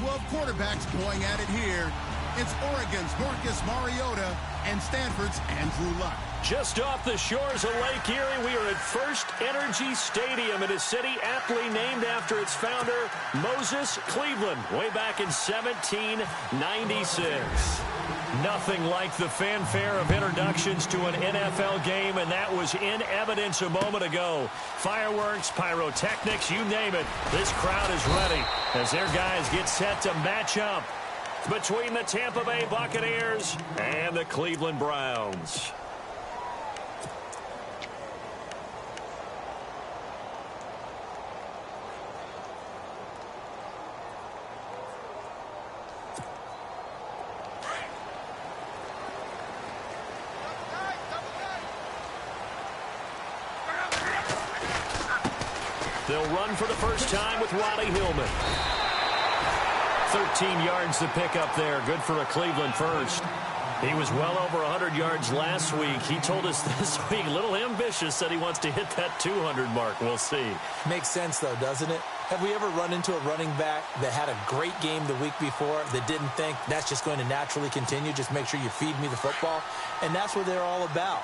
Pac-12 quarterbacks going at it here. It's Oregon's Marcus Mariota and Stanford's Andrew Luck. Just off the shores of Lake Erie, we are at First Energy Stadium in a city aptly named after its founder, Moses Cleveland, way back in 1796. Nothing like the fanfare of introductions to an NFL game, and that was in evidence a moment ago. Fireworks, pyrotechnics, you name it. This crowd is ready as their guys get set to match up between the Tampa Bay Buccaneers and the Cleveland Browns. They'll run for the first time with Ronnie Hillman. 13 yards to pick up there. Good for a Cleveland first. He was well over 100 yards last week. He told us this week, a little ambitious, said he wants to hit that 200 mark. We'll see. Makes sense, though, doesn't it? Have we ever run into a running back that had a great game the week before that didn't think that's just going to naturally continue? Just make sure you feed me the football. And that's what they're all about.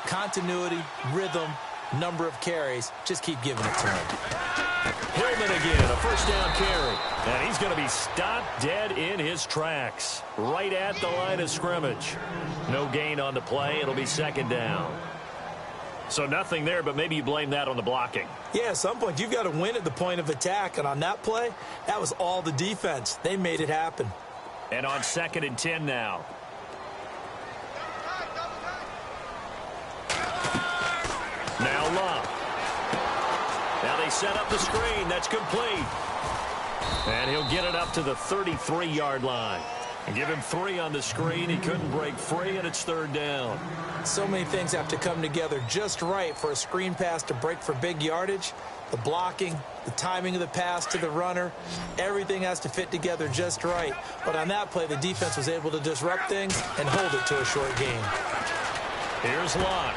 Continuity, rhythm, number of carries. Just keep giving it to him. Hillman again, a first down carry. And he's going to be stopped dead in his tracks, right at the line of scrimmage. No gain on the play. It'll be second down. So nothing there, but maybe you blame that on the blocking. Yeah, at some point you've got to win at the point of attack. And on that play, that was all the defense. They made it happen. And on 2nd and 10 now. Now Love. Now they set up the screen. That's complete. And he'll get it up to the 33-yard line. And give him 3 on the screen. He couldn't break free, and it's 3rd down. So many things have to come together just right for a screen pass to break for big yardage. The blocking, the timing of the pass to the runner, everything has to fit together just right. But on that play, the defense was able to disrupt things and hold it to a short gain. Here's Locke.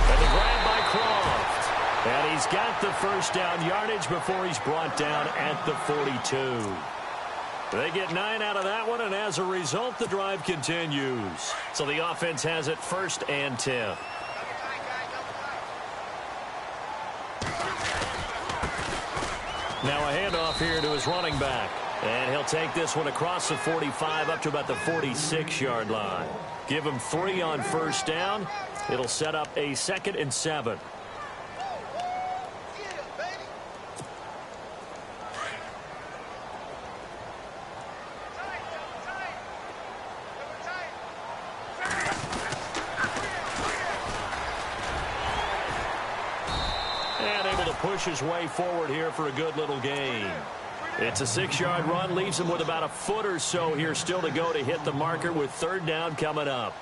And the grab by Croft. And he's got the first down yardage before he's brought down at the 42. They get 9 out of that one, and as a result, the drive continues. So the offense has it 1st and 10. Now a handoff here to his running back. And he'll take this one across the 45 up to about the 46-yard line. Give him 3 on first down. It'll set up a 2nd and 7. And able to push his way forward here for a good little gain. It's a 6-yard run, leaves him with about a foot or so here still to go to hit the marker with 3rd down coming up.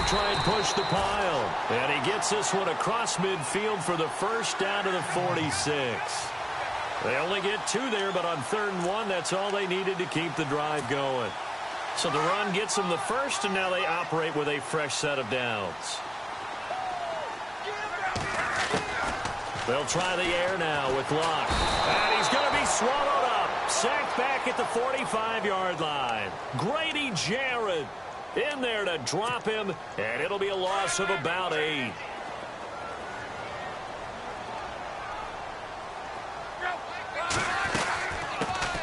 Try and push the pile. And he gets this one across midfield for the first down to the 46. They only get 2 there, but on 3rd and 1, that's all they needed to keep the drive going. So the run gets them the first, and now they operate with a fresh set of downs. They'll try the air now with Locke. And he's going to be swallowed up. Sacked back at the 45-yard line. Grady Jarrett in there to drop him, and it'll be a loss of about 8.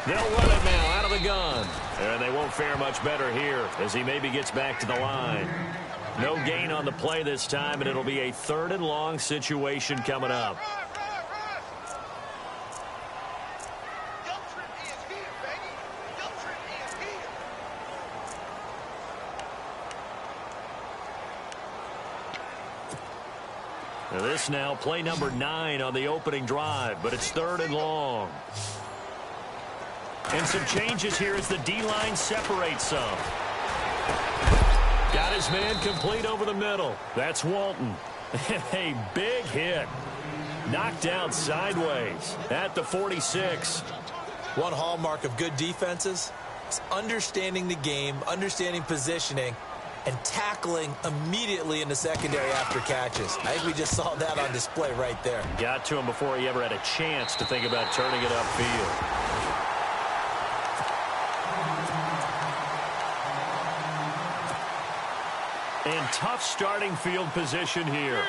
They'll run it now out of the gun, and they won't fare much better here as he maybe gets back to the line. No gain on the play this time, and it'll be a 3rd and long situation coming up. This now play number 9 on the opening drive, but it's 3rd and long. And some changes here as the D-line separates some. Got his man complete over the middle. That's Walton. And a big hit. knocked out sideways at the 46. One hallmark of good defenses is understanding the game, understanding positioning, and tackling immediately in the secondary after catches. I think we just saw that on display right there. Got to him before he ever had a chance to think about turning it upfield. And tough starting field position here.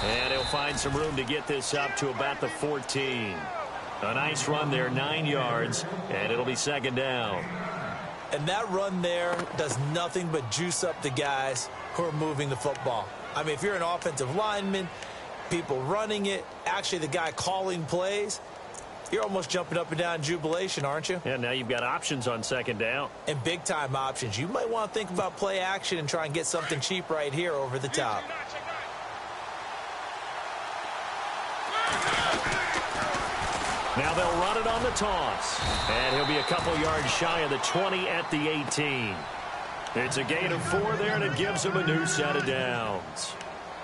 And he'll find some room to get this up to about the 14. A nice run there, 9 yards, and it'll be second down. And that run there does nothing but juice up the guys who are moving the football. I mean, if you're an offensive lineman, people running it, actually the guy calling plays, you're almost jumping up and down in jubilation, aren't you? Yeah, now you've got options on second down. And big-time options. You might want to think about play action and try and get something cheap right here over the top. Now they'll run it on the toss. And he'll be a couple yards shy of the 20 at the 18. It's a gain of 4 there, and it gives him a new set of downs.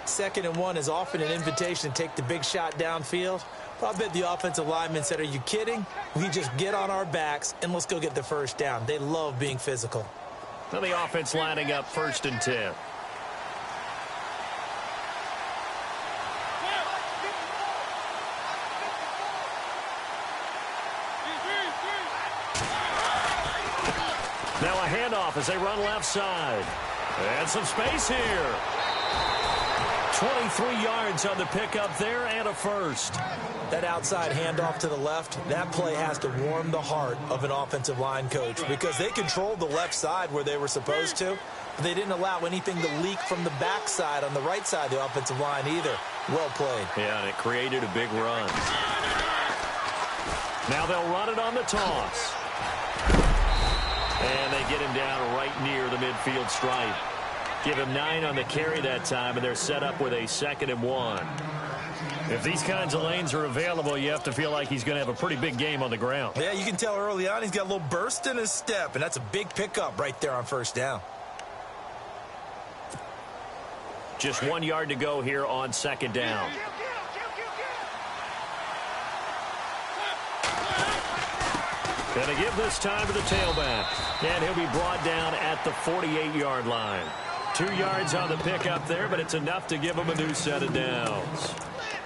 2nd and 1 is often an invitation to take the big shot downfield. But I bet the offensive lineman said, are you kidding? We just get on our backs and let's go get the first down. They love being physical. Now the offense lining up 1st and 10. Now a handoff as they run left side. And some space here. 23 yards on the pickup there and a first. That outside handoff to the left, that play has to warm the heart of an offensive line coach because they controlled the left side where they were supposed to, but they didn't allow anything to leak from the backside on the right side of the offensive line either. Well played. Yeah, and it created a big run. Now they'll run it on the toss. And they get him down right near the midfield stripe. Give him 9 on the carry that time, and they're set up with a 2nd and 1. If these kinds of lanes are available, you have to feel like he's going to have a pretty big game on the ground. Yeah, you can tell early on he's got a little burst in his step, and that's a big pickup right there on 1st down. Just 1 yard to go here on 2nd down. Going to give this time to the tailback. And he'll be brought down at the 48-yard line. 2 yards on the pickup there, but it's enough to give him a new set of downs.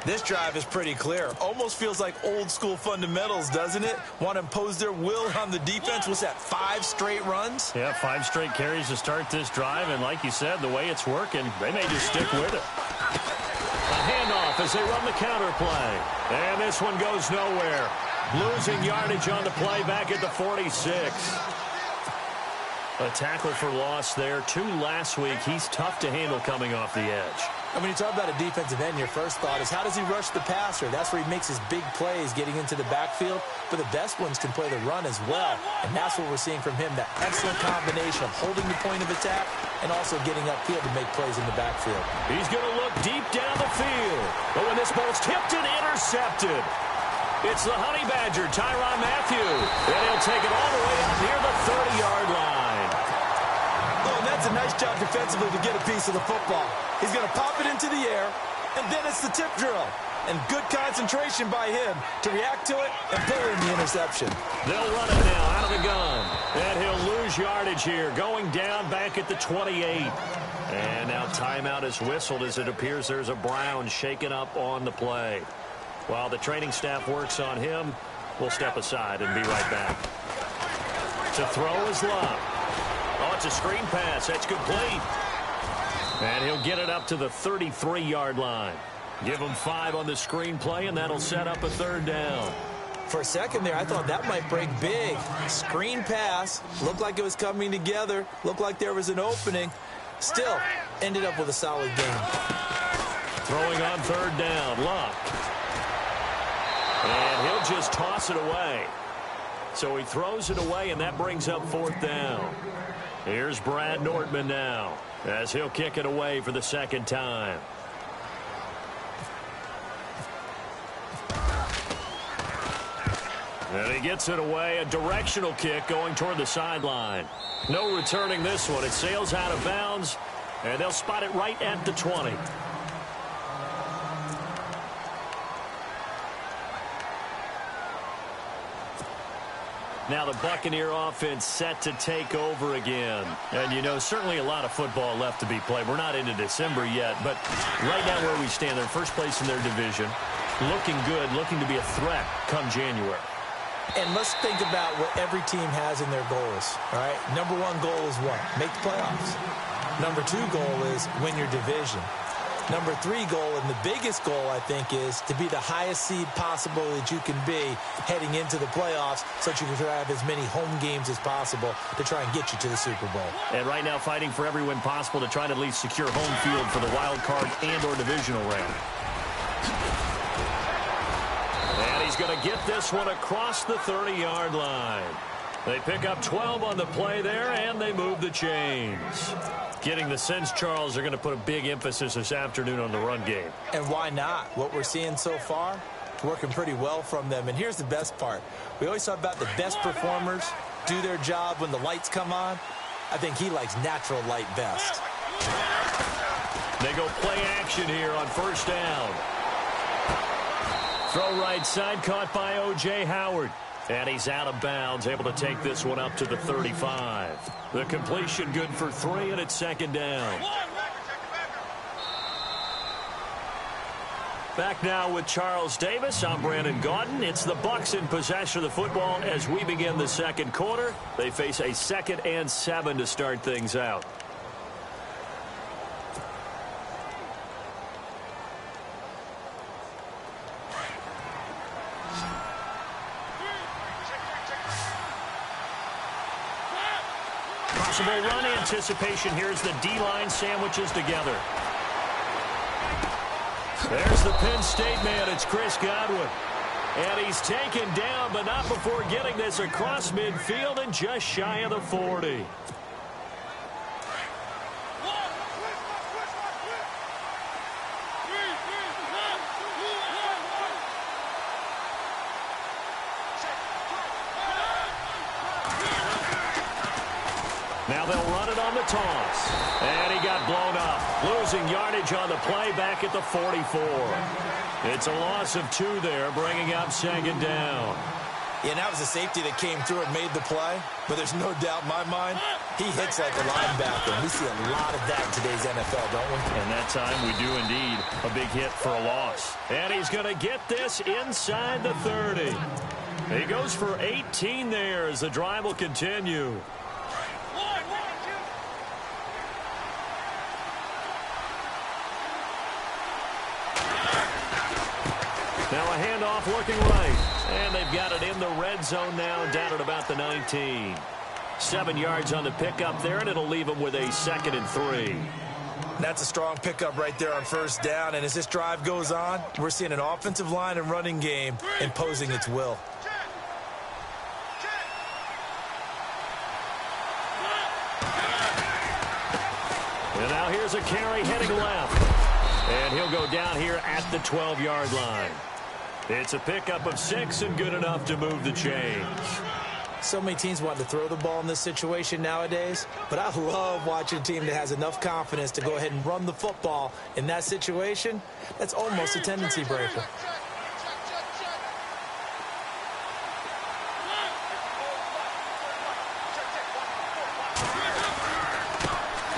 This drive is pretty clear. Almost feels like old-school fundamentals, doesn't it? Want to impose their will on the defense. Was that 5 straight runs? Yeah, 5 straight carries to start this drive, and like you said, the way it's working, they may just stick with it. A handoff as they run the counter play. And this one goes nowhere. Losing yardage on the play back at the 46. A tackle for loss there. 2 last week. He's tough to handle coming off the edge. And when you talk about a defensive end, your first thought is how does he rush the passer? That's where he makes his big plays getting into the backfield. But the best ones can play the run as well. And that's what we're seeing from him, that excellent combination of holding the point of attack and also getting upfield to make plays in the backfield. He's going to look deep down the field. But when this ball's tipped and intercepted, it's the Honey Badger, Tyrann Mathieu. And he'll take it all the way up near the 30-yard line. Oh, and that's a nice job defensively to get a piece of the football. He's going to pop it into the air, and then it's the tip drill. And good concentration by him to react to it and pull in the interception. They'll run it now out of the gun. And he'll lose yardage here, going down back at the 28. And now timeout is whistled as it appears there's a Brown shaken up on the play. While the training staff works on him, we'll step aside and be right back. To throw is Love. Oh, it's a screen pass. That's complete. And he'll get it up to the 33-yard line. Give him 5 on the screen play, and that'll set up a 3rd down. For a second there, I thought that might break big. Screen pass. Looked like it was coming together. Looked like there was an opening. Still, ended up with a solid game. Throwing on 3rd down. Luck. And he'll just toss it away. So he throws it away, and that brings up 4th down. Here's Brad Nordman now as he'll kick it away for the 2nd time. And he gets it away, a directional kick going toward the sideline. No returning this one. It sails out of bounds, and they'll spot it right at the 20. Now the Buccaneer offense set to take over again. And, you know, certainly a lot of football left to be played. We're not into December yet, but right now where we stand, they're first place in their division. Looking good, looking to be a threat come January. And let's think about what every team has in their goals, all right? Number one goal is what? Make the playoffs. Number two goal is win your division. Number three goal, and the biggest goal, I think, is to be the highest seed possible that you can be heading into the playoffs so that you can have as many home games as possible to try and get you to the Super Bowl. And right now fighting for every win possible to try to at least secure home field for the wild card and or divisional round. And he's going to get this one across the 30-yard line. They pick up 12 on the play there, and they move the chains. Getting the sense, Charles, they're going to put a big emphasis this afternoon on the run game. And why not? What we're seeing so far, working pretty well from them. And here's the best part. We always talk about the best performers do their job when the lights come on. I think he likes natural light best. They go play action here on first down. Throw right side, caught by O.J. Howard. And he's out of bounds, able to take this one up to the 35. The completion good for 3, and it's second down. Back now with Charles Davis. I'm Brandon Gaudin. It's the Bucs in possession of the football as we begin the second quarter. They face a 2nd and 7 to start things out. Possible run anticipation here as the D-line sandwiches together. There's the Penn State man. It's Chris Godwin. And he's taken down, but not before getting this across midfield and just shy of the 40. Now they'll run it on the toss. And he got blown up. Losing yardage on the play back at the 44. It's a loss of 2 there, bringing up second down. Yeah, that was a safety that came through and made the play. But there's no doubt in my mind, he hits like a linebacker. We see a lot of that in today's NFL, don't we? And that time we do indeed. A big hit for a loss. And he's going to get this inside the 30. He goes for 18 there as the drive will continue. Now a handoff looking right. And they've got it in the red zone now, down at about the 19. 7 yards on the pickup there, and it'll leave them with a 2nd and 3. That's a strong pickup right there on first down. And as this drive goes on, we're seeing an offensive line and running game imposing its will. And now here's a carry heading left. And he'll go down here at the 12-yard line. It's a pickup of 6 and good enough to move the chains. So many teams want to throw the ball in this situation nowadays, but I love watching a team that has enough confidence to go ahead and run the football in that situation. That's almost a tendency breaker.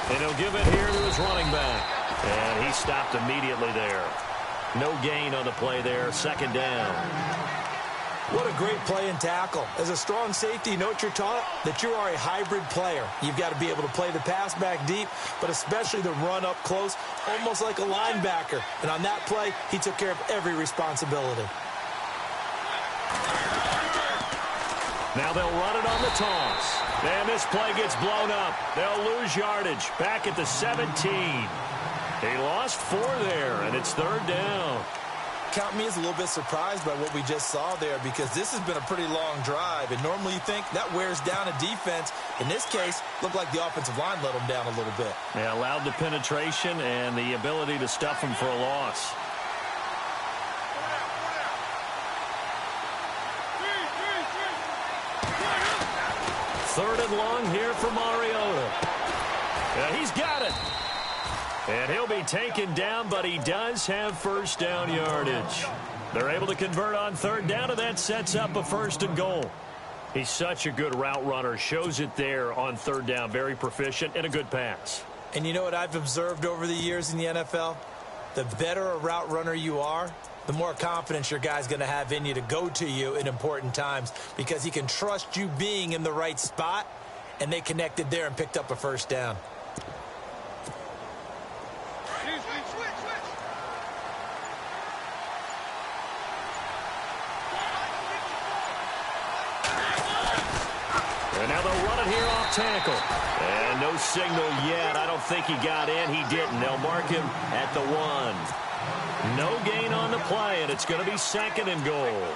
And he'll give it here to his running back. And he stopped immediately there. No gain on the play there. Second down. What a great play and tackle. As a strong safety, you know what you're taught? That you are a hybrid player. You've got to be able to play the pass back deep, but especially the run up close, almost like a linebacker. And on that play, he took care of every responsibility. Now they'll run it on the toss. And this play gets blown up. They'll lose yardage. Back at the 17. He lost 4 there, and it's third down. Count me as a little bit surprised by what we just saw there, because this has been a pretty long drive, and normally you think that wears down a defense. In this case, looked like the offensive line let them down a little bit. They allowed the penetration and the ability to stuff them for a loss. Third and long here for Mariota. He's got it. And he'll be taken down, but he does have first down yardage. They're able to convert on third down, and that sets up a first and goal. He's such a good route runner. Shows it there on third down. Very proficient and a good pass. And you know what I've observed over the years in the NFL? The better a route runner you are, the more confidence your guy's going to have in you to go to you in important times because he can trust you being in the right spot, and they connected there and picked up a first down. And now they'll run it here off tackle. And no signal yet. I don't think he got in. He didn't. They'll mark him at the 1. No gain on the play, and it's going to be second and goal.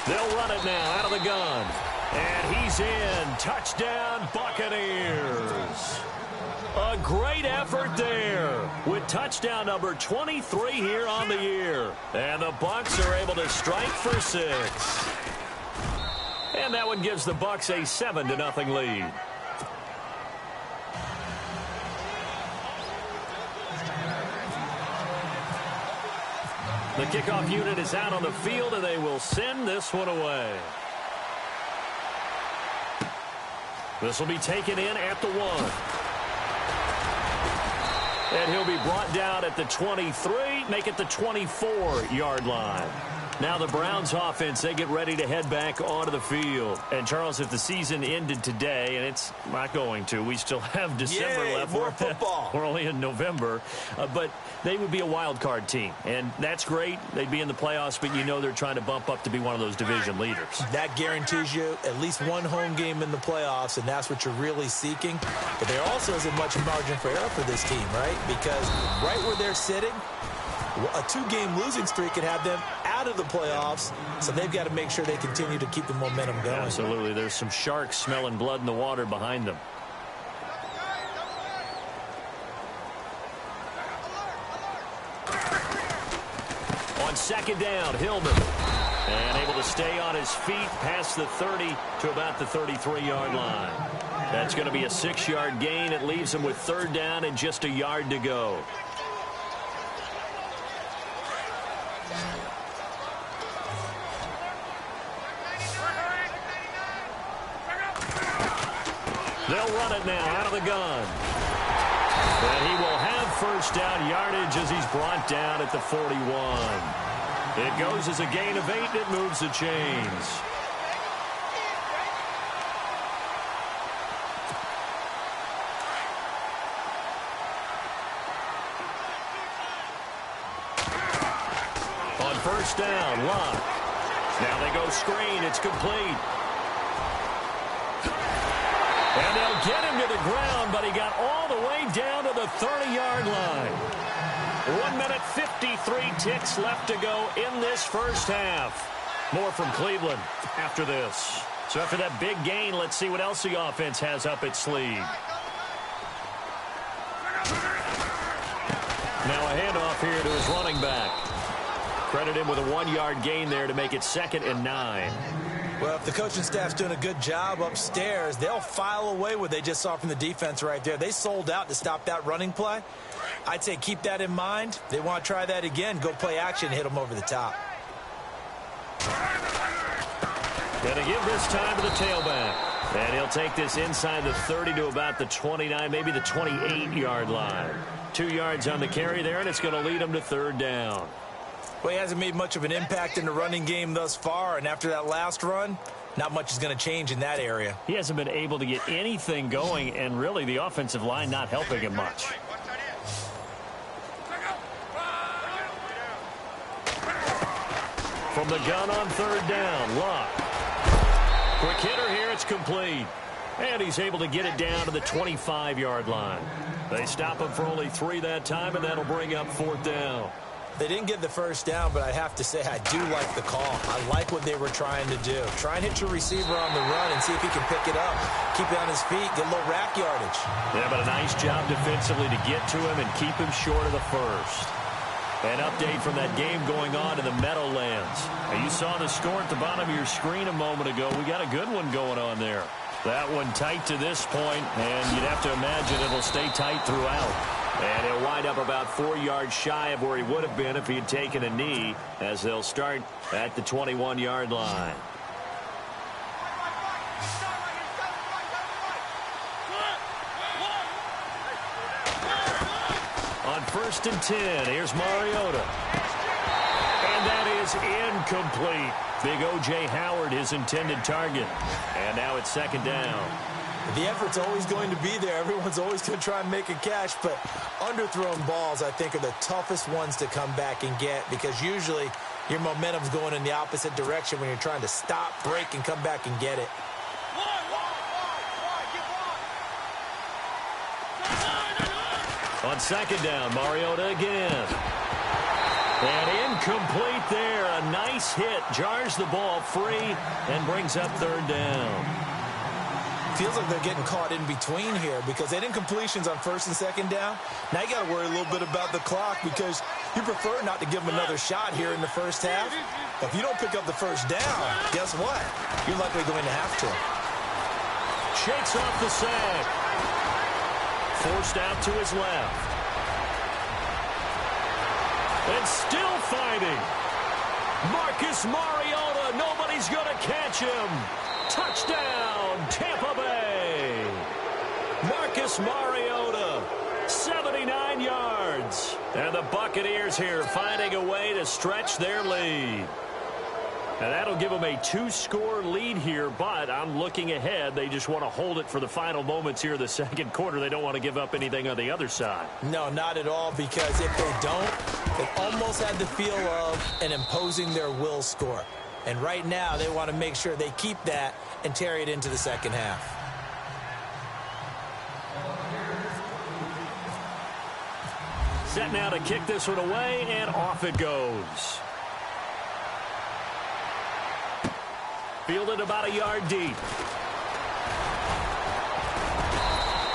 They'll run it now out of the gun. And he's in. Touchdown, Buccaneers. A great effort there with touchdown number 23 here on the year. And the Bucs are able to strike for 6. And that one gives the Bucs a 7-0 lead. The kickoff unit is out on the field, and they will send this one away. This will be taken in at the 1. And he'll be brought down at the 23, make it the 24-yard line. Now the Browns offense, they get ready to head back onto the field. And, Charles, if the season ended today, and it's not going to, we still have December left. More football. We're only in November. But they would be a wild card team. And that's great. They'd be in the playoffs, but you know they're trying to bump up to be one of those division leaders. That guarantees you at least one home game in the playoffs, and that's what you're really seeking. But there also isn't much margin for error for this team, right? Because right where they're sitting, a 2-game losing streak could have them out of the playoffs, so they've got to make sure they continue to keep the momentum going. Absolutely. There's some sharks smelling blood in the water behind them. On second down, Hillman. And able to stay on his feet past the 30 to about the 33-yard line. That's going to be a 6-yard gain. It leaves him with third down and just a yard to go. They'll run it now out of the gun. And he will have first down yardage as he's brought down at the 41. It goes as a gain of 8, and it moves the chains. On first down, Locke. Now they go screen. It's complete. And they'll get him to the ground, but he got all the way down to the 30-yard line. 1 minute, 53 ticks left to go in this first half. More from Cleveland after this. So after that big gain, let's see what else the offense has up its sleeve. Now a handoff here to his running back. Credit him with a 1-yard gain there to make it 2nd and 9. Well, if the coaching staff's doing a good job upstairs, they'll file away what they just saw from the defense right there. They sold out to stop that running play. I'd say keep that in mind. They want to try that again. Go play action, hit them over the top. Going to give this time to the tailback. And he'll take this inside the 30 to about the 29, maybe the 28-yard line. 2 yards on the carry there, and it's going to lead him to third down. Well, he hasn't made much of an impact in the running game thus far, and after that last run, not much is going to change in that area. He hasn't been able to get anything going, and really the offensive line not helping him much. From the gun on third down, Locke. Quick hitter here, it's complete. And he's able to get it down to the 25-yard line. They stop him for only 3 that time, and that'll bring up 4th down. They didn't get the first down, but I have to say I do like the call. I like what they were trying to do. Try and hit your receiver on the run and see if he can pick it up. Keep it on his feet, get a little rack yardage. Yeah, but a nice job defensively to get to him and keep him short of the first. An update from that game going on in the Meadowlands. Now, you saw the score at the bottom of your screen a moment ago. We got a good one going on there. That one tight to this point, and you'd have to imagine it'll stay tight throughout. And he'll wind up about 4 yards shy of where he would have been if he had taken a knee, as they'll start at the 21-yard line. On 1st and 10, here's Mariota. And that is incomplete. Big O.J. Howard, his intended target. And now it's 2nd down. The effort's always going to be there. Everyone's always going to try and make a catch, but underthrown balls, I think, are the toughest ones to come back and get because usually your momentum's going in the opposite direction when you're trying to stop, break, and come back and get it. On 2nd down, Mariota again. And incomplete there. A nice hit. Jars the ball free and brings up 3rd down. Feels like they're getting caught in between here because they had incompletions on 1st and 2nd down. Now you got to worry a little bit about the clock because you prefer not to give them another shot here in the first half. But if you don't pick up the 1st down, guess what? You're likely going to have to. Shakes off the sack. Forced out to his left. And still fighting. Marcus Mariota. Nobody's going to catch him. Touchdown, Tampa Bay. Marcus Mariota, 79 yards. And the Buccaneers here finding a way to stretch their lead. And that'll give them a 2-score lead here, but I'm looking ahead. They just want to hold it for the final moments here in the 2nd quarter. They don't want to give up anything on the other side. No, not at all, because if they don't, it almost had the feel of an imposing their will score. And right now, they want to make sure they keep that and carry it into the 2nd half. Set now to kick this one away, and off it goes. Fielded about a yard deep.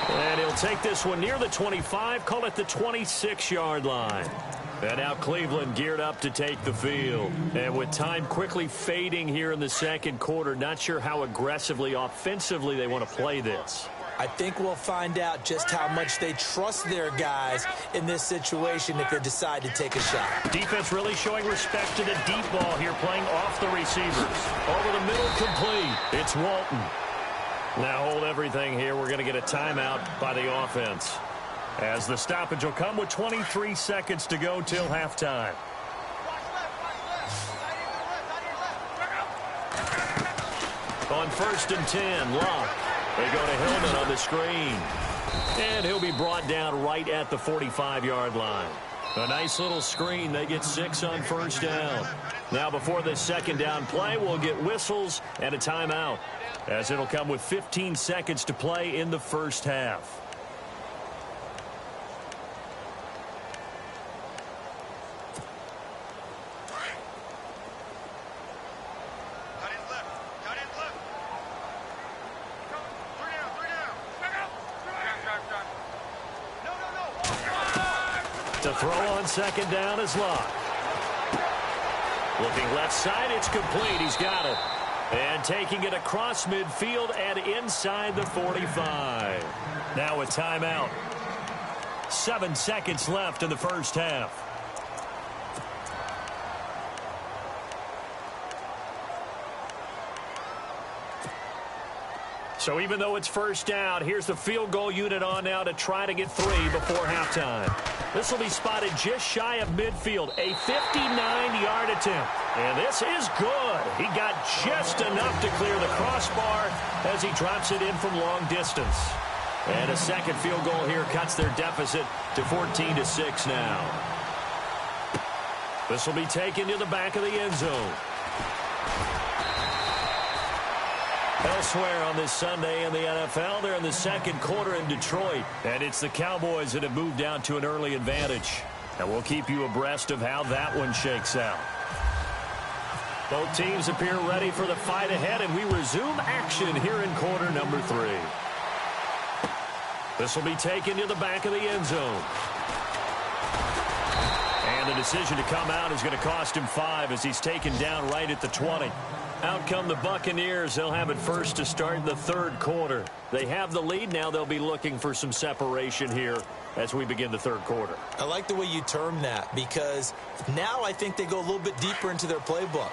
And he'll take this one near the 25, call it the 26-yard line. And now Cleveland geared up to take the field. And with time quickly fading here in the 2nd quarter, not sure how aggressively, offensively they want to play this. I think we'll find out just how much they trust their guys in this situation if they decide to take a shot. Defense really showing respect to the deep ball here, playing off the receivers. Over the middle, complete. It's Walton. Now hold everything here. We're going to get a timeout by the offense, as the stoppage will come with 23 seconds to go till halftime. On 1st and 10, Locke. They go to Hillman on the screen. And he'll be brought down right at the 45-yard line. A nice little screen. They get 6 on 1st down. Now before this 2nd down play, we'll get whistles and a timeout, as it'll come with 15 seconds to play in the 1st half. To throw on 2nd down is Locke. Looking left side, it's complete. He's got it. And taking it across midfield and inside the 45. Now a timeout. 7 seconds left in the 1st half. So even though it's 1st down, here's the field goal unit on now to try to get 3 before halftime. This will be spotted just shy of midfield, a 59-yard attempt. And this is good. He got just enough to clear the crossbar as he drops it in from long distance. And a 2nd field goal here cuts their deficit to 14-6 now. This will be taken to the back of the end zone. Elsewhere on this Sunday in the NFL, they're in the second quarter in Detroit, and it's the Cowboys that have moved down to an early advantage. And we'll keep you abreast of how that one shakes out. Both teams appear ready for the fight ahead, and we resume action here in quarter number 3. This will be taken to the back of the end zone. And the decision to come out is going to cost him 5 as he's taken down right at the 20. Out come the Buccaneers. They'll have it first to start the third quarter. They have the lead. Now they'll be looking for some separation here as we begin the third quarter. I like the way you term that because now I think they go a little bit deeper into their playbook.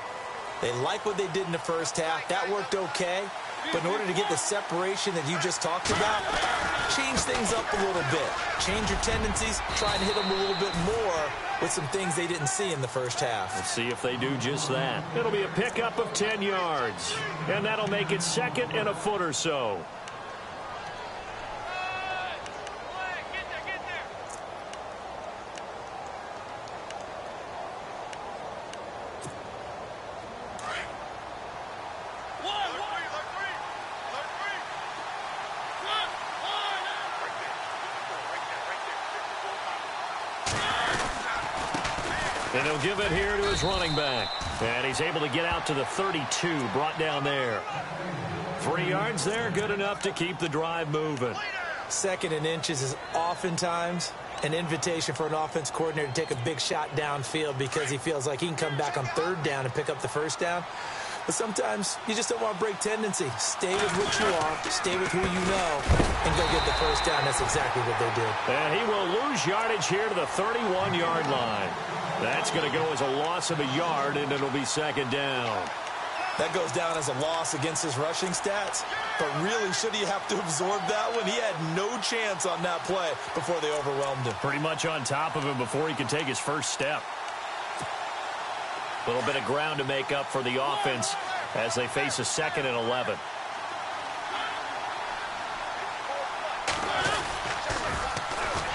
They like what they did in the first half. That worked okay. But in order to get the separation that you just talked about, change things up a little bit. Change your tendencies. Try and hit them a little bit more with some things they didn't see in the first half. Let's see if they do just that. It'll be a pickup of 10 yards. And that'll make it second and a foot or so. And he'll give it here to his running back. And he's able to get out to the 32, brought down there. 3 yards there, good enough to keep the drive moving. Second and inches is oftentimes an invitation for an offense coordinator to take a big shot downfield because he feels like he can come back on third down and pick up the first down. But sometimes you just don't want to break tendency. Stay with what you are, stay with who you know, and go get the first down. That's exactly what they did. And he will lose yardage here to the 31-yard line. That's going to go as a loss of a yard, and it'll be second down. That goes down as a loss against his rushing stats. But really, should he have to absorb that one? He had no chance on that play before they overwhelmed him. Pretty much on top of him before he could take his first step. A little bit of ground to make up for the offense as they face a second and 11.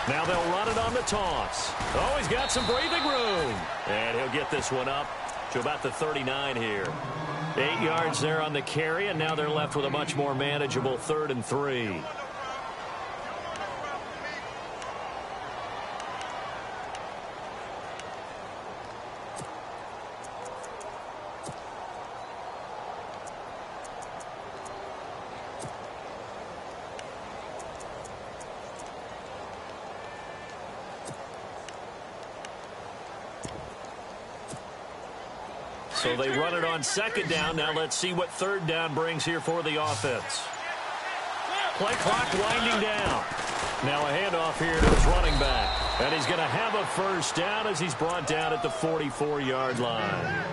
Now they'll run it on the toss. Oh, he's got some breathing room. And he'll get this one up to about the 39 here. 8 yards there on the carry, and now they're left with a much more manageable 3rd and 3. So they run it on second down. Now let's see what third down brings here for the offense. Play clock winding down. Now a handoff here to his running back. And he's going to have a first down as he's brought down at the 44-yard line.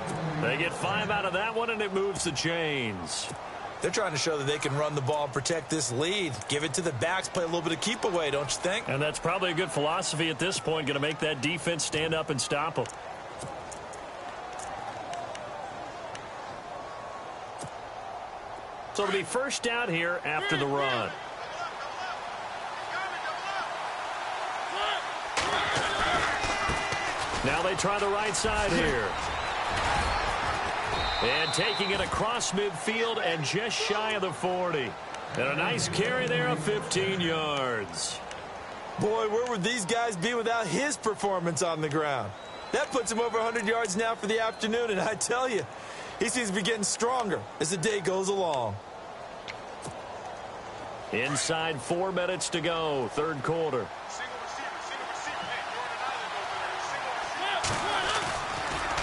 They get 5 out of that one, and it moves the chains. They're trying to show that they can run the ball and protect this lead. Give it to the backs, play a little bit of keep away, don't you think? And that's probably a good philosophy at this point, going to make that defense stand up and stop them. So it'll be first down here after the run. Now they try the right side here. And taking it across midfield and just shy of the 40. And a nice carry there of 15 yards. Boy, where would these guys be without his performance on the ground? That puts him over 100 yards now for the afternoon, and I tell you, he seems to be getting stronger as the day goes along. Inside 4 minutes to go, third quarter.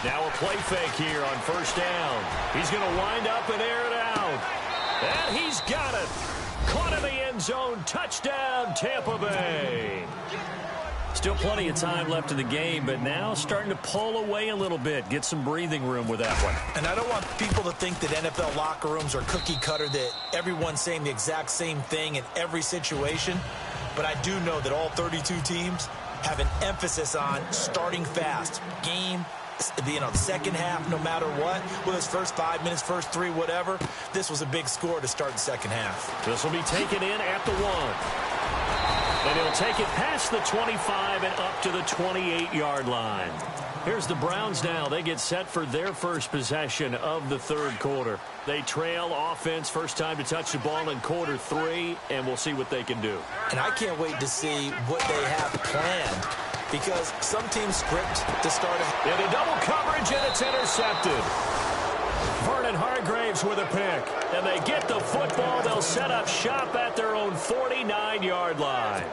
Now a play fake here on first down. He's going to wind up and air it out. And he's got it. Caught in the end zone. Touchdown, Tampa Bay. Still plenty of time left in the game, but now starting to pull away a little bit. Get some breathing room with that one. And I don't want people to think that NFL locker rooms are cookie cutter, that everyone's saying the exact same thing in every situation. But I do know that all 32 teams have an emphasis on starting fast. Game, the second half, no matter what, whether it's first 5 minutes, first 3, whatever. This was a big score to start the second half. This will be taken in at the 1. And he'll take it past the 25 and up to the 28-yard line. Here's the Browns now. They get set for their first possession of the third quarter. They trail offense, first time to touch the ball in quarter 3, and we'll see what they can do. And I can't wait to see what they have planned, because some teams script to start into double coverage, and it's intercepted. Vernon Hargraves with a pick, and they get the football. They'll set up shop at their own 49-yard line.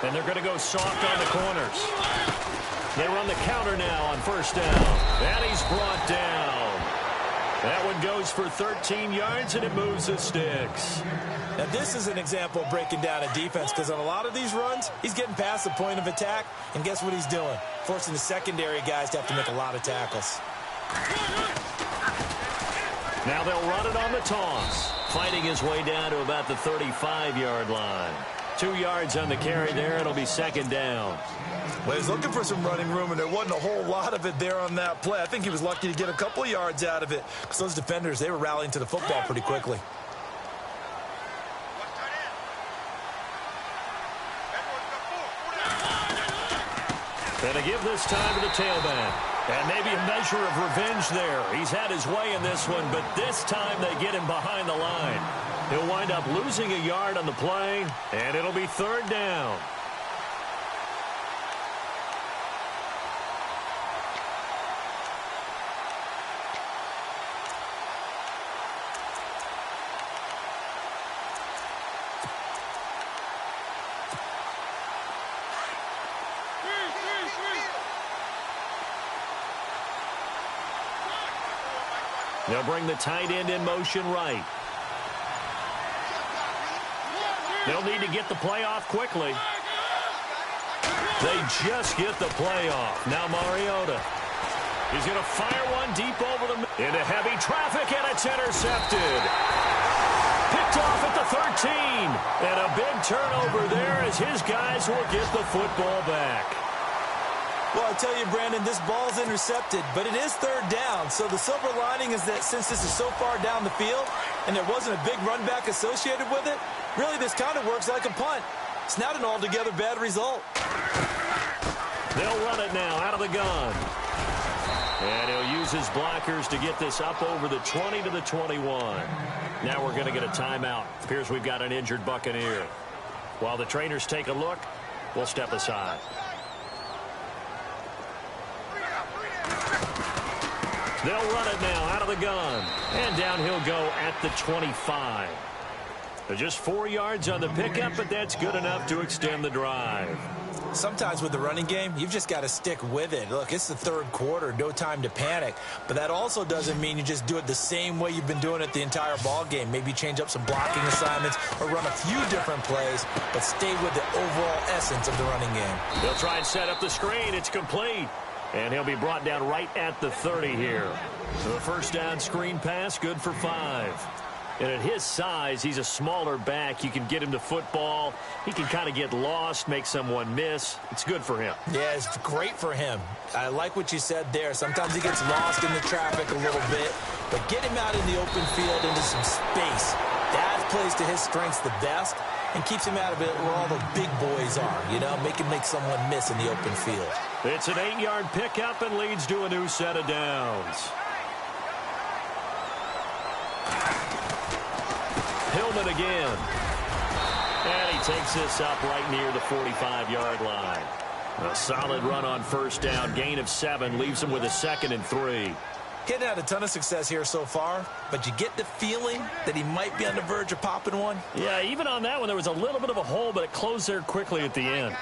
And they're going to go soft on the corners. They run the counter now on first down. And he's brought down. That one goes for 13 yards, and it moves the sticks. Now, this is an example of breaking down a defense, because on a lot of these runs, he's getting past the point of attack, and guess what he's doing? Forcing the secondary guys to have to make a lot of tackles. Now they'll run it on the toss. Fighting his way down to about the 35-yard line. 2 yards on the carry there. It'll be second down. Well, he's looking for some running room, and there wasn't a whole lot of it there on that play. I think he was lucky to get a couple of yards out of it, because those defenders, they were rallying to the football pretty quickly. And to give this time to the tailback. And maybe a measure of revenge there. He's had his way in this one, but this time they get him behind the line. He'll wind up losing a yard on the play, and it'll be third down. They'll bring the tight end in motion right. They'll need to get the play off quickly. They just get the play off. Now Mariota. He's going to fire one deep over the into heavy traffic, and it's intercepted. Picked off at the 13. And a big turnover there as his guys will get the football back. Well, I tell you, Brandon, this ball's intercepted, but it is third down. So the silver lining is that since this is so far down the field and there wasn't a big run back associated with it, really this kind of works like a punt. It's not an altogether bad result. They'll run it now out of the gun. And he'll use his blockers to get this up over the 20 to the 21. Now we're going to get a timeout. Appears we've got an injured Buccaneer. While the trainers take a look, we'll step aside. They'll run it now out of the gun. And down he'll go at the 25. They're just 4 yards on the pickup, but that's good enough to extend the drive. Sometimes with the running game, you've just got to stick with it. Look, it's the third quarter, no time to panic. But that also doesn't mean you just do it the same way you've been doing it the entire ball game. Maybe change up some blocking assignments or run a few different plays, but stay with the overall essence of the running game. They'll try and set up the screen. It's complete. And he'll be brought down right at the 30 here. So the first down screen pass, good for 5. And at his size, he's a smaller back. You can get him to football. He can kind of get lost, make someone miss. It's good for him. Yeah, it's great for him. I like what you said there. Sometimes he gets lost in the traffic a little bit, but get him out in the open field into some space. That plays to his strengths the best and keeps him out of it where all the big boys are, you know, make him make someone miss in the open field. It's an 8-yard pickup and leads to a new set of downs. Hillman again. And he takes this up right near the 45-yard line. A solid run on first down. Gain of 7 leaves him with a 2nd and 3. He hadn't had a ton of success here so far, but you get the feeling that he might be on the verge of popping one. Yeah, even on that one, there was a little bit of a hole, but it closed there quickly at the end.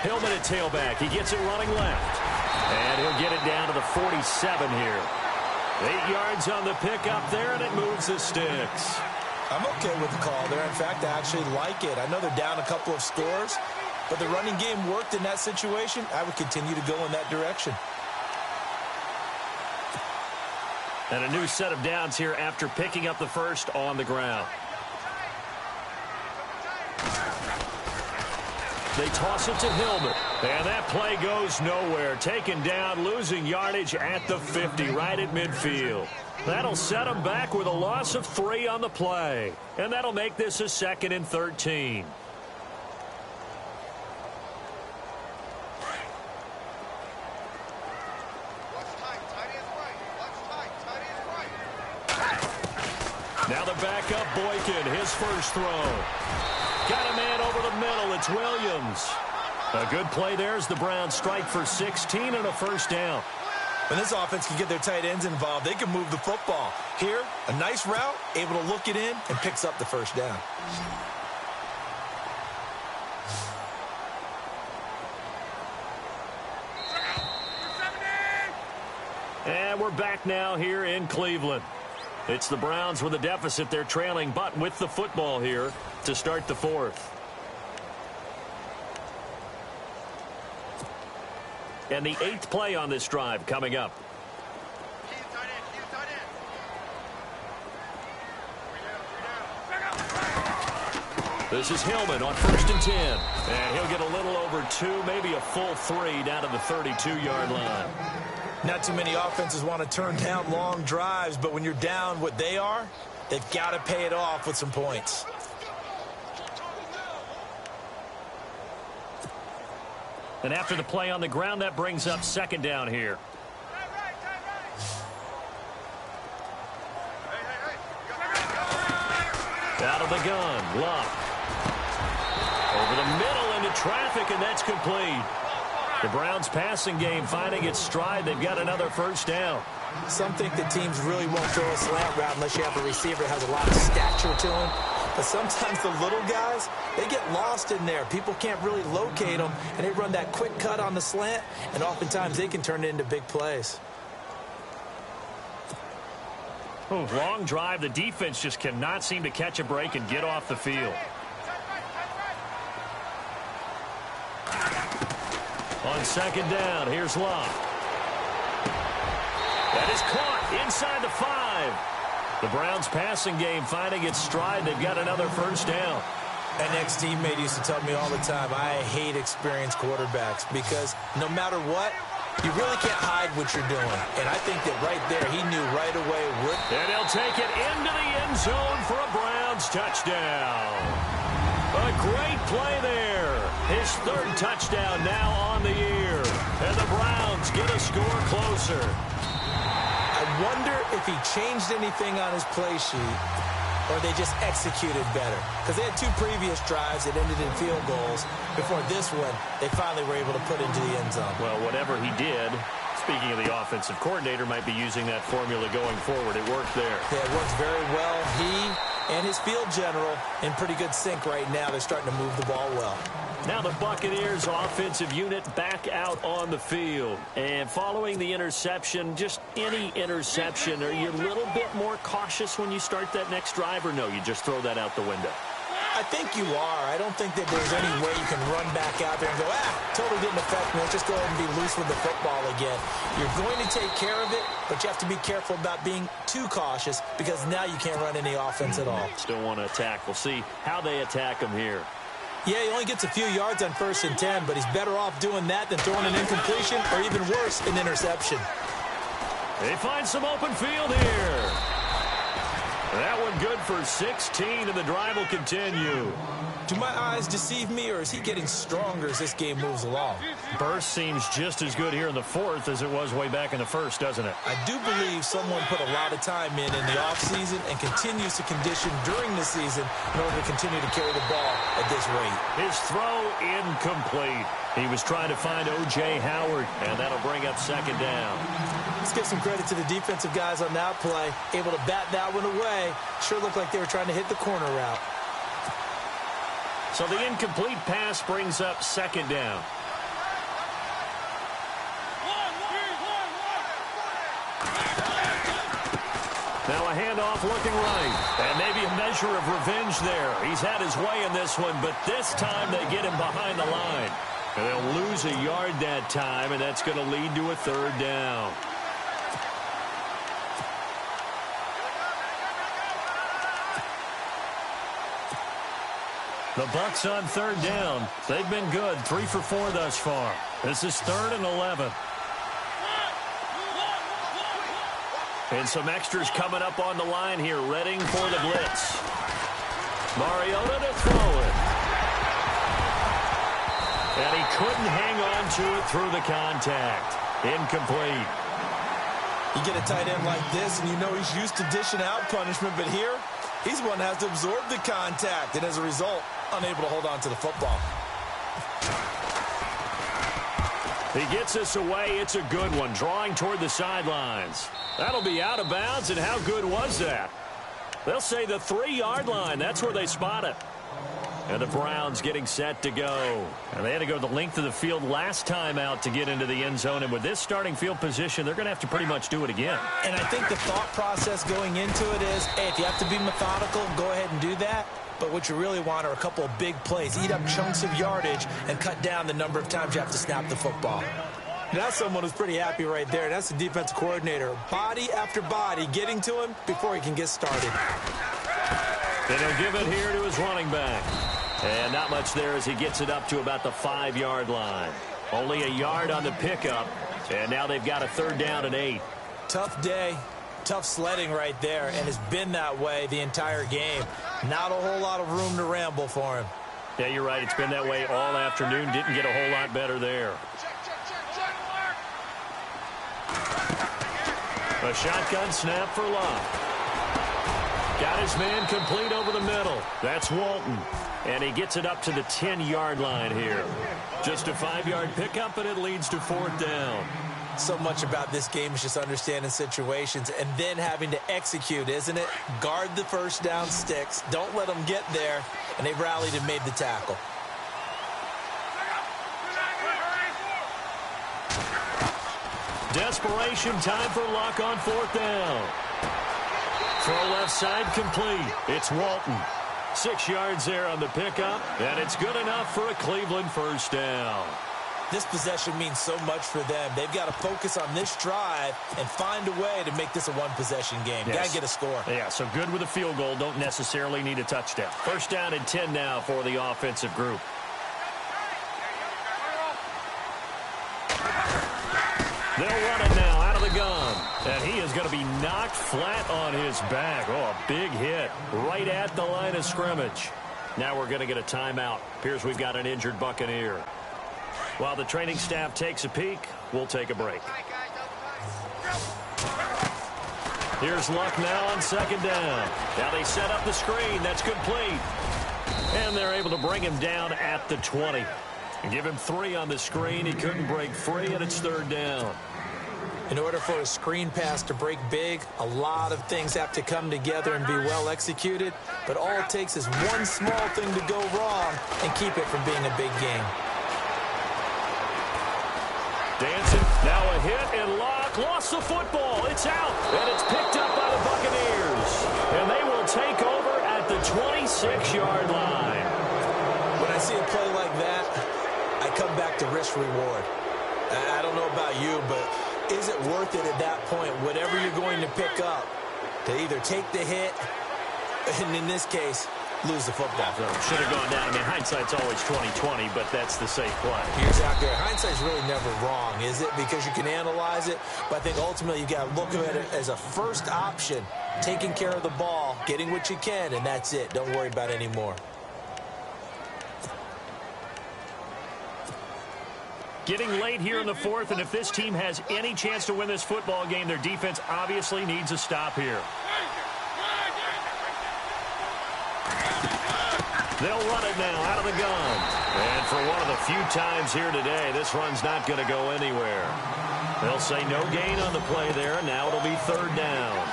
Hillman at tailback. He gets it running left. And he'll get it down to the 47 here. 8 yards on the pickup there, and it moves the sticks. I'm okay with the call there. In fact, I actually like it. I know they're down a couple of scores, but the running game worked in that situation. I would continue to go in that direction. And a new set of downs here after picking up the first on the ground. They toss it to Hillman. And that play goes nowhere. Taken down, losing yardage at the 50, right at midfield. That'll set them back with a loss of 3 on the play. And that'll make this a 2nd and 13. Now the backup Boykin, his first throw. Got a man over the middle. It's Williams. A good play there as the Browns strike for 16 and a first down. When this offense can get their tight ends involved, they can move the football. Here, a nice route, able to look it in, and picks up the first down. And we're back now here in Cleveland. It's the Browns with a deficit. They're trailing, but with the football here to start the 4th. And the 8th play on this drive coming up. This is Hillman on 1st and 10. And he'll get a little over 2, maybe a full 3 down to the 32-yard line. Not too many offenses want to turn down long drives, but when you're down what they are, they've got to pay it off with some points. And after the play on the ground, that brings up 2nd down here. Out of the gun, Luck. Over the middle into traffic, and that's complete. The Browns passing game finding its stride. They've got another first down. Some think that teams really won't throw a slant route unless you have a receiver that has a lot of stature to him. But sometimes the little guys, they get lost in there. People can't really locate them, and they run that quick cut on the slant, and oftentimes they can turn it into big plays. Oh, long drive. The defense just cannot seem to catch a break and get off the field. On 2nd down, here's Locke. That is caught inside the 5. The Browns passing game finding its stride. They've got another first down. An ex-teammate used to tell me all the time, I hate experienced quarterbacks because no matter what, you really can't hide what you're doing. And I think that right there, he knew right away what. And he'll take it into the end zone for a Browns touchdown. A great play there. His 3rd touchdown now on the year. And the Browns get a score closer. I wonder if he changed anything on his play sheet or they just executed better. Because they had 2 previous drives that ended in field goals. Before this one, they finally were able to put into the end zone. Well, whatever he did, speaking of the offensive coordinator, might be using that formula going forward. It worked there. Yeah, it works very well. He and his field general in pretty good sync right now. They're starting to move the ball well. Now the Buccaneers offensive unit back out on the field. And following the interception, just any interception, are you a little bit more cautious when you start that next drive, or no, you just throw that out the window? I think you are. I don't think that there's any way you can run back out there and go, totally didn't affect me. Let's just go ahead and be loose with the football again. You're going to take care of it, but you have to be careful about being too cautious because now you can't run any offense at all. Still want to attack. We'll see how they attack him here. Yeah, he only gets a few yards on 1st and 10, but he's better off doing that than throwing an incompletion or even worse, an interception. They find some open field here. That one good for 16, and the drive will continue. Do my eyes deceive me, or is he getting stronger as this game moves along? Burst seems just as good here in the 4th as it was way back in the 1st, doesn't it? I do believe someone put a lot of time in the offseason and continues to condition during the season in order to continue to carry the ball at this rate. His throw incomplete. He was trying to find O.J. Howard, and that'll bring up 2nd down. Let's give some credit to the defensive guys on that play. Able to bat that one away. Sure looked like they were trying to hit the corner route. So the incomplete pass brings up 2nd down. Now a handoff looking right. And maybe a measure of revenge there. He's had his way in this one, but this time they get him behind the line. And they'll lose a yard that time, and that's going to lead to a 3rd down. The Bucs on third down. They've been good, 3 for 4 thus far. This is 3rd and 11. And some extras coming up on the line here, readying for the blitz. Mariota to throw it. And he couldn't hang on to it through the contact. Incomplete. You get a tight end like this, and you know he's used to dishing out punishment, but here, he's the one that has to absorb the contact, and as a result, unable to hold on to the football. He gets us away. It's a good one, drawing toward the sidelines. That'll be out of bounds, and how good was that? They'll say the 3-yard line. That's where they spot it. And the Browns getting set to go. And they had to go the length of the field last time out to get into the end zone. And with this starting field position, they're going to have to pretty much do it again. And I think the thought process going into it is, hey, if you have to be methodical, go ahead and do that. But what you really want are a couple of big plays. Eat up chunks of yardage and cut down the number of times you have to snap the football. That's someone who's pretty happy right there. That's the defensive coordinator. Body after body getting to him before he can get started. And he'll give it here to his running back. And not much there as he gets it up to about the 5-yard line. Only a yard on the pickup. And now they've got a 3rd down and 8. Tough day. Tough sledding right there, and it's been that way the entire game. Not a whole lot of room to ramble for him. Yeah, you're right. It's been that way all afternoon. Didn't get a whole lot better there. A shotgun snap for Love. Got his man complete over the middle. That's Walton. And he gets it up to the 10-yard line here. Just a 5-yard pickup, and it leads to 4th down. So much about this game is just understanding situations and then having to execute, isn't it? Guard the first down sticks. Don't let them get there. And they rallied and made the tackle. Desperation time for Luck on 4th down. Throw left side complete. It's Walton. 6 yards there on the pickup, and it's good enough for a Cleveland 1st down. This possession means so much for them. They've got to focus on this drive and find a way to make this a one-possession game. Yes. Got to get a score. Yeah, so good with a field goal. Don't necessarily need a touchdown. 1st down and 10 now for the offensive group. They'll run it now out of the gun. And he is going to be knocked flat on his back. Oh, a big hit right at the line of scrimmage. Now we're going to get a timeout. Appears we've got an injured Buccaneer. While the training staff takes a peek, we'll take a break. Here's Luck now on 2nd down. Now they set up the screen. That's complete. And they're able to bring him down at the 20. And give him 3 on the screen. He couldn't break free, and it's 3rd down. In order for a screen pass to break big, a lot of things have to come together and be well executed. But all it takes is one small thing to go wrong and keep it from being a big game. Dancing, now a hit, and Locke lost the football. It's out, and it's picked up by the Buccaneers. And they will take over at the 26-yard line. When I see a play like that, I come back to risk-reward. I don't know about you, but is it worth it at that point, whatever you're going to pick up, to either take the hit, and in this case, lose the football? Should have gone down. I mean, hindsight's always 20/20, but that's the safe play. You're exactly right. Hindsight's really never wrong, is it? Because you can analyze it, but I think ultimately you got to look at it as a first option, taking care of the ball, getting what you can, and that's it. Don't worry about it anymore. Getting late here in the 4th, and if this team has any chance to win this football game, their defense obviously needs a stop here. They'll run it now out of the gun. And for one of the few times here today, this run's not going to go anywhere. They'll say no gain on the play there. Now it'll be 3rd down.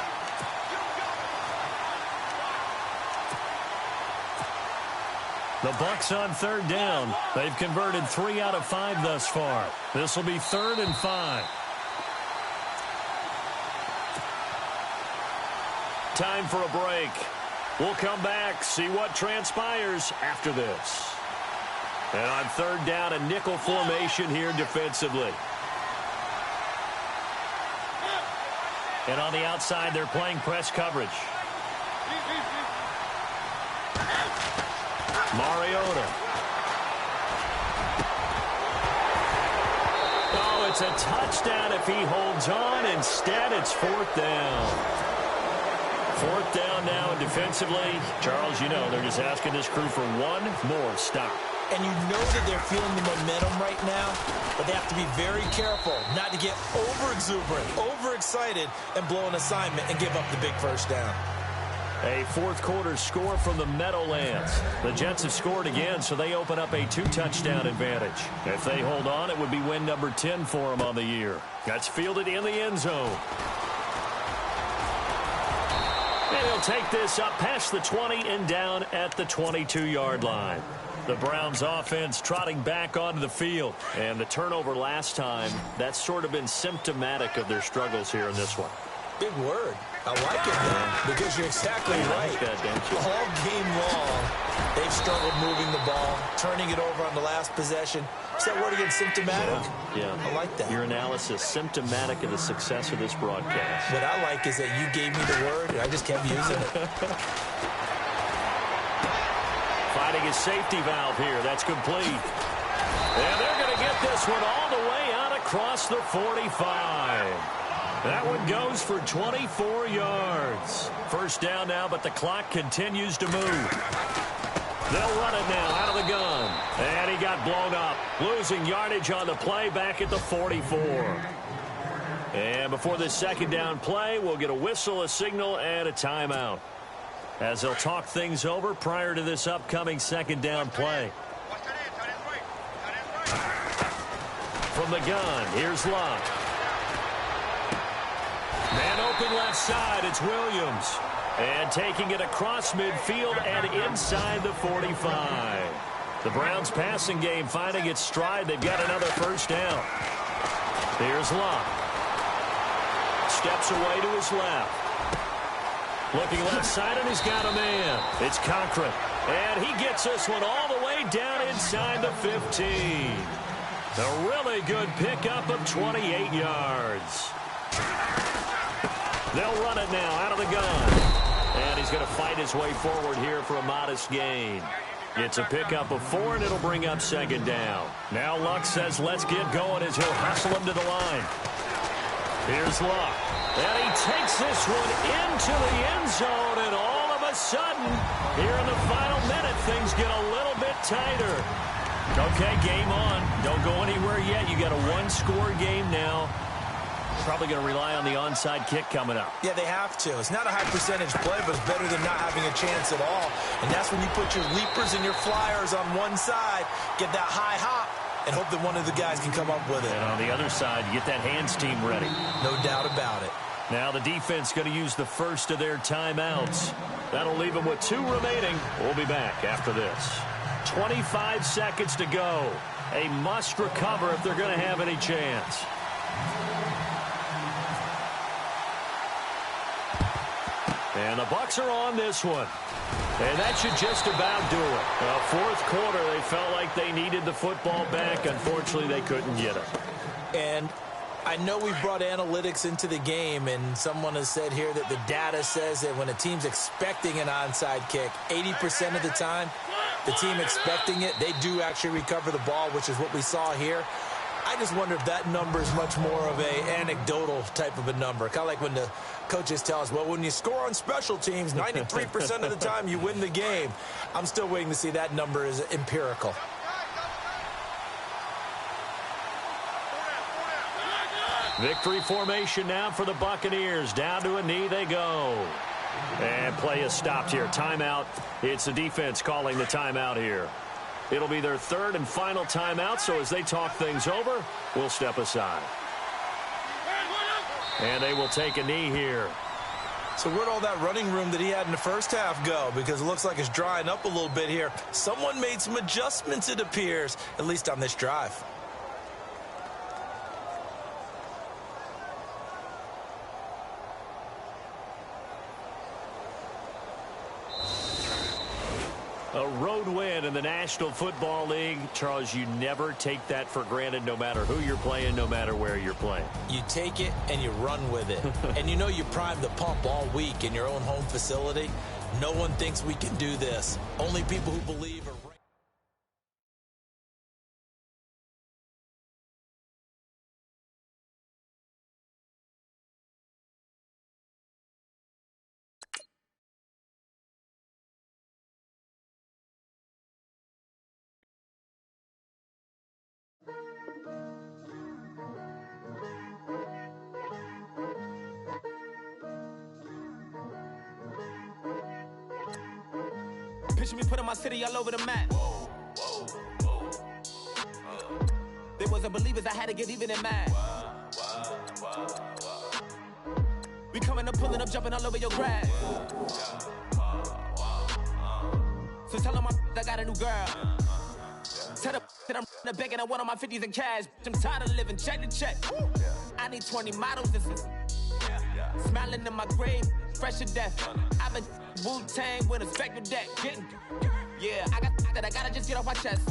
The Bucs on 3rd down. They've converted 3 out of 5 thus far. This will be 3rd and 5. Time for a break. We'll come back, see what transpires after this. And on 3rd down, a nickel formation here defensively. And on the outside, they're playing press coverage. Mariota. Oh, it's a touchdown if he holds on. Instead, it's fourth down. Fourth down now, and defensively, Charles, you know, they're just asking this crew for one more stop. And you know that they're feeling the momentum right now, but they have to be very careful not to get over-exuberant, overexcited, and blow an assignment and give up the big first down. A fourth quarter score from the Meadowlands. The Jets have scored again, so they open up a 2-touchdown advantage. If they hold on, it would be win number 10 for them on the year. That's fielded in the end zone. And he'll take this up past the 20 and down at the 22-yard line. The Browns offense trotting back onto the field. And the turnover last time, that's sort of been symptomatic of their struggles here in this one. Big word. I like it, though, because you're exactly right. Like that, don't you? All game long, they've struggled moving the ball, turning it over on the last possession. Is that word again, symptomatic? Yeah. I like that. Your analysis, symptomatic of the success of this broadcast. What I like is that you gave me the word, and I just kept using it. Fighting his safety valve here. That's complete. And they're going to get this one all the way out across the 45. That one goes for 24 yards. First down now, but the clock continues to move. They'll run it now out of the gun. And he got blown up. Losing yardage on the play back at the 44. And before this second down play, we'll get a whistle, a signal, and a timeout, as they'll talk things over prior to this upcoming second down play. From the gun, here's Locke. Man open left side, it's Williams. And taking it across midfield and inside the 45. The Browns passing game finding its stride. They've got another first down. Here's Locke. Steps away to his left. Looking left side, and he's got a man. It's Cochran. And he gets this one all the way down inside the 15. A really good pickup of 28 yards. They'll run it now out of the gun. And he's going to fight his way forward here for a modest gain. It's a pickup of 4, and it'll bring up second down. Now Luck says let's get going as he'll hustle him to the line. Here's Luck. And he takes this one into the end zone, and all of a sudden, here in the final minute, things get a little bit tighter. Okay, game on. Don't go anywhere yet. You got a one-score game now. Probably going to rely on the onside kick coming up. Yeah, they have to. It's not a high percentage play, but it's better than not having a chance at all. And that's when you put your leapers and your flyers on one side, get that high hop, and hope that one of the guys can come up with it. And on the other side, you get that hands team ready. No doubt about it. Now the defense going to use the first of their timeouts. That'll leave them with 2 remaining. We'll be back after this. 25 seconds to go. A must recover if they're going to have any chance. And the Bucs are on this one. And that should just about do it. Fourth quarter, they felt like they needed the football back. Unfortunately, they couldn't get it. And I know we brought analytics into the game, and someone has said here that the data says that when a team's expecting an onside kick, 80% of the time, the team expecting it, they do actually recover the ball, which is what we saw here. I just wonder if that number is much more of a anecdotal type of a number. Kind of like when the coaches tell us, well, when you score on special teams, 93% of the time you win the game. I'm still waiting to see that number is empirical. Victory formation now for the Buccaneers. Down to a knee they go. And play is stopped here. Timeout. It's the defense calling the timeout here. It'll be their third and final timeout, so as they talk things over, we'll step aside. And they will take a knee here. So where'd all that running room that he had in the first half go? Because it looks like it's drying up a little bit here. Someone made some adjustments, it appears, at least on this drive. A road win in the National Football League. Charles, you never take that for granted no matter who you're playing, no matter where you're playing. You take it and you run with it. And you know you primed the pump all week in your own home facility. No one thinks we can do this. Only people who believe are... Picture me putting my city all over the map. They wasn't believers, I had to get even and mad. We coming up, pulling up, jumping all over your grass. So tell them I got a new girl. Tell them that I'm in the bank and I want all my 50s in cash. I'm tired of living check to check. I need 20 models, this is smiling in my grave, fresh to death. I've been Wu-Tang with a spectral deck. Yeah, I gotta just get off my chest.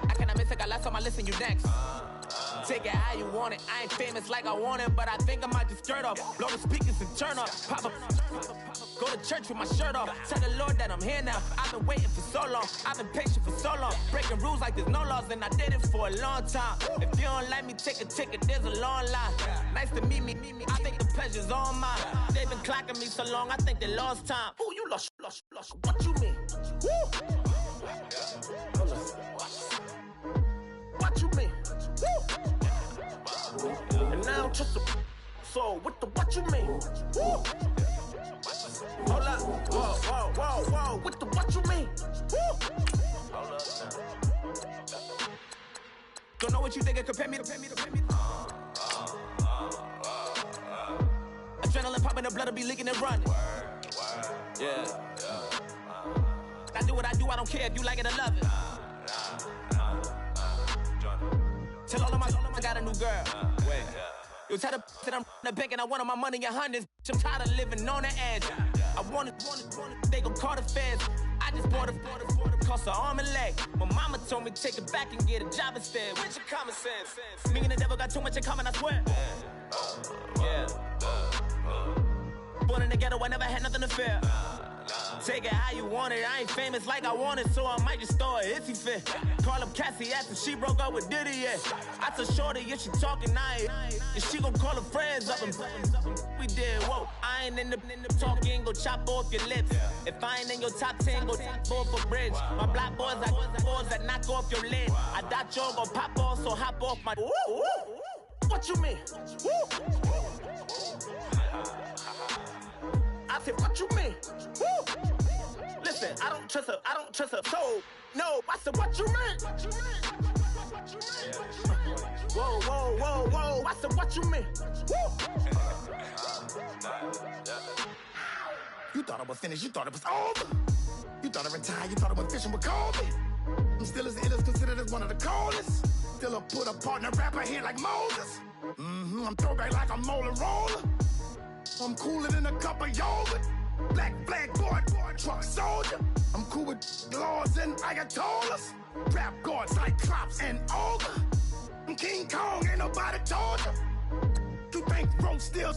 I cannot miss it, got last on my list and you next. Take it how you want it. I ain't famous like I want it, but I think I might just skirt off. Blow the speakers and turn up. Pop up. Go to church with my shirt off. Tell the Lord that I'm here now. I've been waiting for so long. I've been patient for so long. Breaking rules like there's no laws, and I did it for a long time. If you don't like me, take a ticket. There's a long line. Nice to meet me. I think the pleasure's all mine. They've been clocking me so long, I think they lost time. Ooh, you lost. What you mean? Woo! What you mean? Woo! And now just the so what you mean? Woo! Hold up, whoa, what you mean? Woo! Hold up now. Don't know what you think, compare me to. Adrenaline popping, the blood will be leaking and running. Yeah. I do what I do, I don't care if you like it or love it. Tell all of my I got a new girl. Wait. You tell the that I'm in the bank and I want all my money in hundreds. I'm tired of living on the edge. I want it, they gon' call the feds. I just bought a cost an arm and leg. My mama told me take it back and get a job instead. Where's your common sense? Me and the devil got too much in common, I swear. Yeah. Born in the ghetto, I never had nothing to fear. Take it how you want it. I ain't famous like I want it, so I might just throw it if he fit. Call up Cassie after she broke up with Diddy, yeah. I told Shorty if she talking, and she gon' call her friends up and we did, whoa. I ain't in the talking, go chop off your lips. If I ain't in your top 10, go top 4 for bridge. My black boys, I got boys that knock off your lid. I thought y'all gon' pop off, so hop off my. What you mean? I said, what you mean? Woo! Listen, I don't trust her soul. No, I said, what you mean? Whoa. I said, what you mean? Woo! You thought I was finished, you thought it was over. You thought I retired, you thought I went fishing with Kobe. I'm still as ill as considered as one of the coldest. Still a put a partner rapper here like Moses. I'm throwback like a molar roller. I'm cooler than a cup of yogurt. Black flag boy, truck soldier. I'm cool with laws and Ayatollahs. Rap gods like Cyclops and Ogre. I'm King Kong, ain't nobody told you. You think road still